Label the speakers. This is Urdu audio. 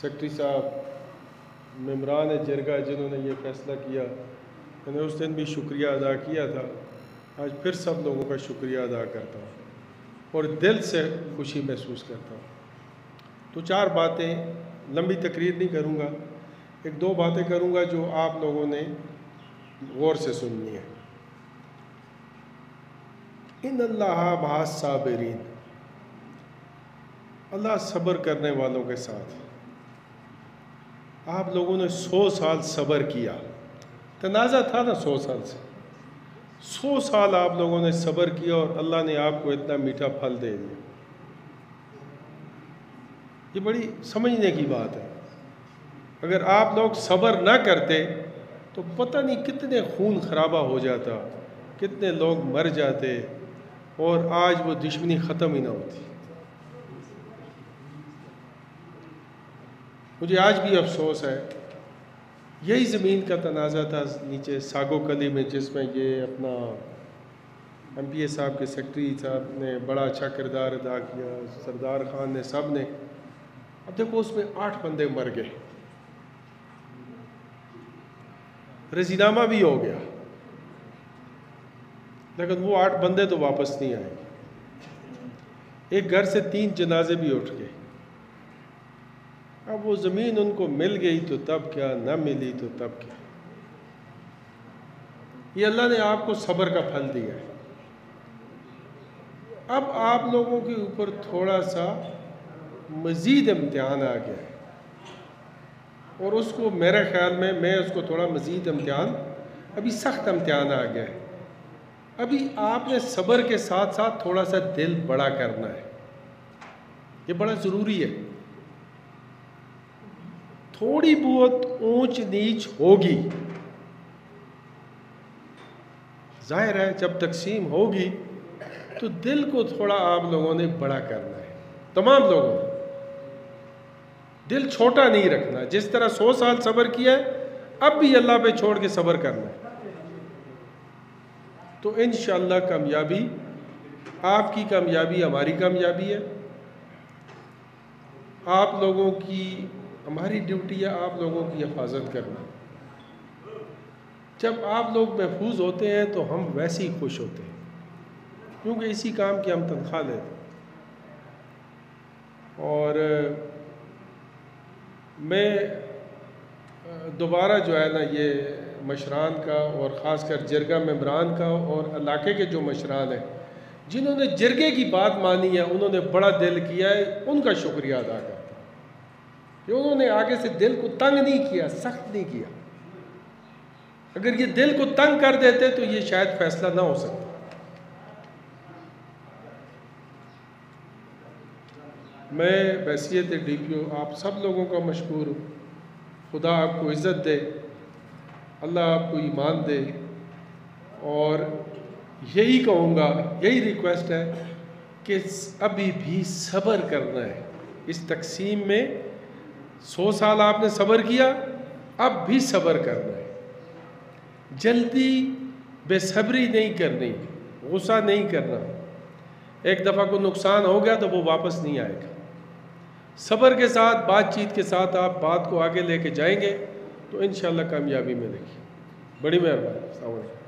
Speaker 1: سیکٹری صاحب ممبران جرگہ جنہوں نے یہ فیصلہ کیا، میں نے اس دن بھی شکریہ ادا کیا تھا، آج پھر سب لوگوں کا شکریہ ادا کرتا ہوں اور دل سے خوشی محسوس کرتا ہوں۔ تو 4 باتیں، لمبی تقریر نہیں کروں گا، 1-2 باتیں کروں گا جو آپ لوگوں نے غور سے سننی ہے۔ ان اللہ مع الصابرین، اللہ صبر کرنے والوں کے ساتھ۔ آپ لوگوں نے 100 سال صبر کیا، تنازع تھا نا 100 سال سے، 100 سال آپ لوگوں نے صبر کیا اور اللہ نے آپ کو اتنا میٹھا پھل دے دیا۔ یہ بڑی سمجھنے کی بات ہے۔ اگر آپ لوگ صبر نہ کرتے تو پتہ نہیں کتنے خون خرابہ ہو جاتا، کتنے لوگ مر جاتے اور آج وہ دشمنی ختم ہی نہ ہوتی۔ مجھے آج بھی افسوس ہے، یہی زمین کا تنازع تھا نیچے ساگو کلی میں، جس میں یہ اپنا ایم پی اے صاحب کے سیکٹری صاحب نے بڑا اچھا کردار ادا کیا، سردار خان نے، سب نے۔ اب دیکھو اس میں 8 بندے مر گئے، رضینامہ بھی ہو گیا، لیکن وہ 8 بندے تو واپس نہیں آئے۔ ایک گھر سے 3 جنازے بھی اٹھ گئے۔ اب وہ زمین ان کو مل گئی تو تب کیا، نہ ملی تو تب کیا۔ یہ اللہ نے آپ کو صبر کا پھل دیا ہے۔ اب آپ لوگوں کے اوپر تھوڑا سا مزید امتحان آ گیا ہے، اور اس کو میرے خیال میں اس کو تھوڑا مزید امتحان، ابھی سخت امتحان آ گیا ہے۔ ابھی آپ نے صبر کے ساتھ ساتھ تھوڑا سا دل بڑا کرنا ہے، یہ بڑا ضروری ہے۔ تھوڑی بہت اونچ نیچ ہوگی، ظاہر ہے جب تقسیم ہوگی تو دل کو تھوڑا آپ لوگوں نے بڑا کرنا ہے، تمام لوگوں نے۔ دل چھوٹا نہیں رکھنا، جس طرح 100 سال صبر کیا ہے، اب بھی اللہ پہ چھوڑ کے صبر کرنا ہے، تو انشاءاللہ کامیابی، آپ کی کامیابی ہماری کامیابی ہے۔ آپ لوگوں کی، ہماری ڈیوٹی ہے آپ لوگوں کی حفاظت کرنا۔ جب آپ لوگ محفوظ ہوتے ہیں تو ہم ویسے ہی خوش ہوتے ہیں، کیونکہ اسی کام کی ہم تنخواہ لیتے ہیں۔ اور میں دوبارہ جو ہے نا، یہ مشران کا اور خاص کر جرگہ ممبران کا اور علاقے کے جو مشران ہیں جنہوں نے جرگے کی بات مانی ہے، انہوں نے بڑا دل کیا ہے، ان کا شکریہ ادا کرتا ہوں کہ انہوں نے آگے سے دل کو تنگ نہیں کیا، سخت نہیں کیا۔ اگر یہ دل کو تنگ کر دیتے تو یہ شاید فیصلہ نہ ہو سکتا۔ میں بحیثیت ڈی پی او آپ سب لوگوں کا مشکور ہوں۔ خدا آپ کو عزت دے، اللہ آپ کو ایمان دے، اور یہی کہوں گا، یہی ریکویسٹ ہے کہ ابھی بھی صبر کرنا ہے۔ اس تقسیم میں 100 سال آپ نے صبر کیا، اب بھی صبر کرنا ہے۔ جلدی بے صبری نہیں کرنی، غصہ نہیں کرنا۔ ایک دفعہ کو نقصان ہو گیا تو وہ واپس نہیں آئے گا۔ صبر کے ساتھ، بات چیت کے ساتھ آپ بات کو آگے لے کے جائیں گے تو انشاءاللہ کامیابی ملے گی۔ بڑی مہربانی، السلام علیکم۔